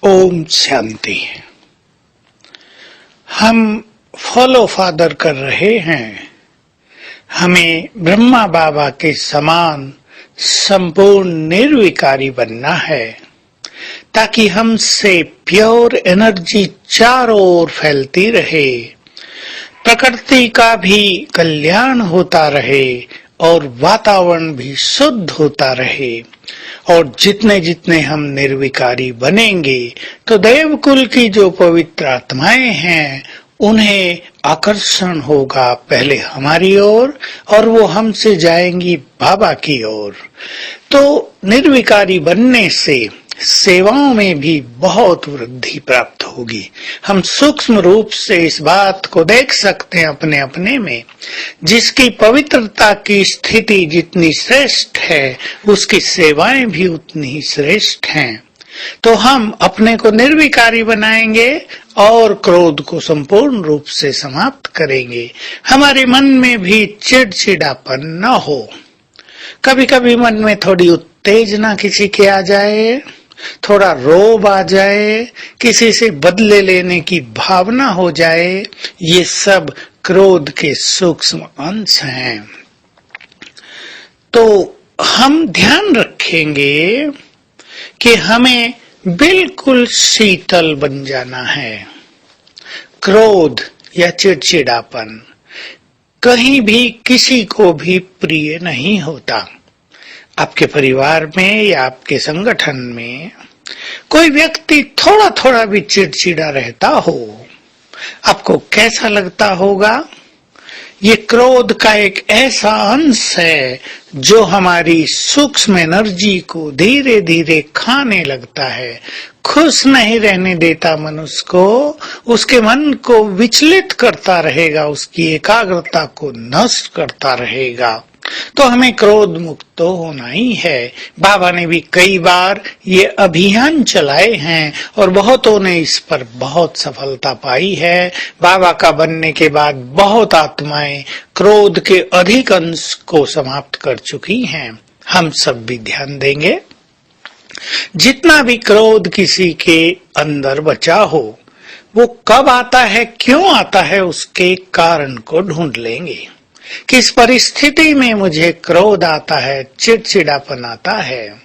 ओम शांति। हम follow father कर रहे हैं। हमें ब्रह्मा बाबा के समान संपूर्ण निर्विकारी बनना है ताकि हमसे प्योर एनर्जी चारों ओर फैलती रहे, प्रकृति का भी कल्याण होता रहे और वातावरण भी शुद्ध होता रहे। और जितने जितने हम निर्विकारी बनेंगे तो देवकुल की जो पवित्र आत्माएं हैं उन्हें आकर्षण होगा पहले हमारी ओर और वो हमसे जाएंगी बाबा की ओर। तो निर्विकारी बनने से सेवाओं में भी बहुत वृद्धि प्राप्त होगी। हम सूक्ष्म रूप से इस बात को देख सकते हैं अपने अपने में। जिसकी पवित्रता की स्थिति जितनी श्रेष्ठ है उसकी सेवाएं भी उतनी ही श्रेष्ठ हैं। तो हम अपने को निर्विकारी बनाएंगे और क्रोध को संपूर्ण रूप से समाप्त करेंगे। हमारे मन में भी चिड़चिड़ापन न हो। कभी कभी मन में थोड़ी उत्तेजना किसी के आ जाए, थोड़ा रोब आ जाए, किसी से बदले लेने की भावना हो जाए, ये सब क्रोध के सूक्ष्म अंश हैं। तो हम ध्यान रखेंगे कि हमें बिल्कुल शीतल बन जाना है। क्रोध या चिड़चिड़ापन कहीं भी किसी को भी प्रिय नहीं होता। आपके परिवार में या आपके संगठन में कोई व्यक्ति थोड़ा थोड़ा भी चिड़चिड़ा रहता हो, आपको कैसा लगता होगा? ये क्रोध का एक ऐसा अंश है जो हमारी सूक्ष्म एनर्जी को धीरे धीरे खाने लगता है, खुश नहीं रहने देता मनुष्य को, उसके मन को विचलित करता रहेगा, उसकी एकाग्रता को नष्ट करता रहेगा। तो हमें क्रोध मुक्त तो होना ही है। बाबा ने भी कई बार ये अभियान चलाए हैं और बहुतों ने इस पर बहुत सफलता पाई है। बाबा का बनने के बाद बहुत आत्माएं क्रोध के अधिक अंश को समाप्त कर चुकी हैं। हम सब भी ध्यान देंगे। जितना भी क्रोध किसी के अंदर बचा हो वो कब आता है, क्यों आता है, उसके कारण को ढूंढ लेंगे। किस परिस्थिति में मुझे क्रोध आता है, चिड़चिड़ापन आता है,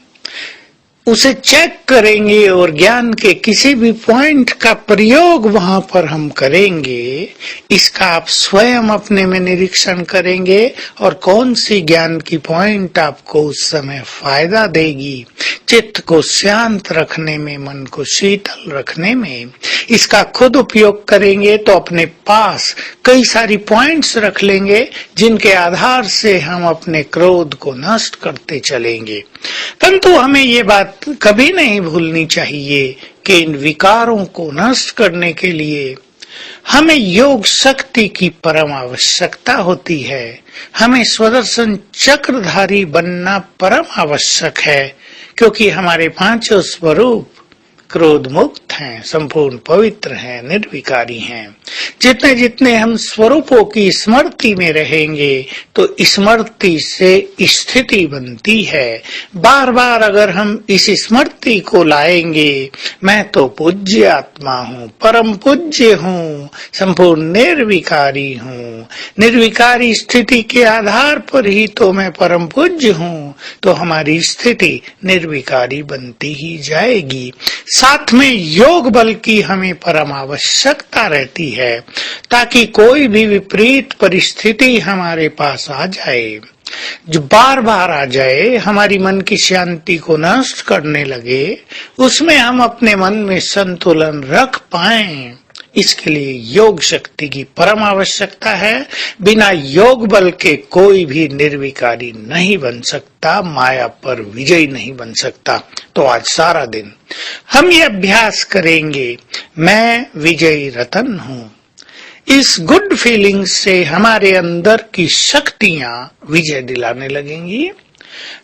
उसे चेक करेंगे और ज्ञान के किसी भी पॉइंट का प्रयोग वहां पर हम करेंगे। इसका आप स्वयं अपने में निरीक्षण करेंगे और कौन सी ज्ञान की पॉइंट आपको उस समय फायदा देगी, चित्त को शांत रखने में, मन को शीतल रखने में। इसका खुद उपयोग करेंगे तो अपने पास कई सारी पॉइंट्स रख लेंगे जिनके आधार से हम अपने क्रोध को नष्ट करते चलेंगे। परंतु हमें ये बात कभी नहीं भूलनी चाहिए कि इन विकारों को नष्ट करने के लिए हमें योग शक्ति की परम आवश्यकता होती है। हमें स्वदर्शन चक्रधारी बनना परम आवश्यक है, क्योंकि हमारे पांचों स्वरूप क्रोध मुक्त हैं, संपूर्ण पवित्र हैं, निर्विकारी हैं। जितने जितने हम स्वरूपों की स्मृति में रहेंगे तो स्मृति से स्थिति बनती है। बार बार अगर हम इस स्मृति को लाएंगे, मैं तो पूज्य आत्मा हूँ, परम पूज्य हूँ, संपूर्ण निर्विकारी हूँ, निर्विकारी स्थिति के आधार पर ही तो मैं परम पूज्य हूँ, तो हमारी स्थिति निर्विकारी बनती ही जाएगी। साथ में योग बल की हमें परम आवश्यकता रहती है ताकि कोई भी विपरीत परिस्थिति हमारे पास आ जाए, जो बार बार आ जाए, हमारी मन की शांति को नष्ट करने लगे, उसमें हम अपने मन में संतुलन रख पाएं। इसके लिए योग शक्ति की परम आवश्यकता है। बिना योग बल के कोई भी निर्विकारी नहीं बन सकता, माया पर विजयी नहीं बन सकता। तो आज सारा दिन हम ये अभ्यास करेंगे, मैं विजयी रतन हूँ। इस गुड फीलिंग से हमारे अंदर की शक्तियां विजय दिलाने लगेंगी।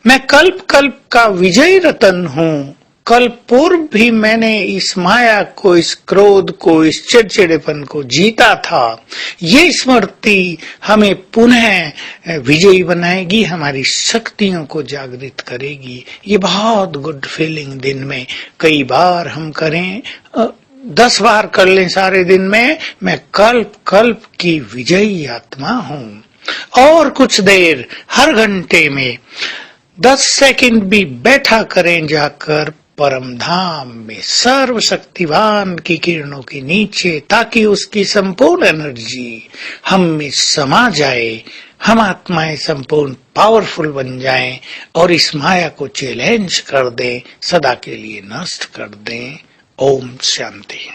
मैं कल्प कल्प का विजयी रतन हूँ, कल पूर्व भी मैंने इस माया को, इस क्रोध को, इस चिड़चिड़ेपन को जीता था। ये स्मृति हमें पुनः विजयी बनाएगी, हमारी शक्तियों को जागृत करेगी। ये बहुत गुड फीलिंग दिन में कई बार हम करें, 10 बार कर लें सारे दिन में, मैं कल्प कल्प की विजयी आत्मा हूँ। और कुछ देर हर घंटे में 10 सेकंड भी बैठा करें जाकर परम धाम में, सर्वशक्तिवान की किरणों के नीचे, ताकि उसकी संपूर्ण एनर्जी हम में समा जाए, हम आत्माएं संपूर्ण पावरफुल बन जाएं और इस माया को चैलेंज कर दें, सदा के लिए नष्ट कर दें। ओम शांति।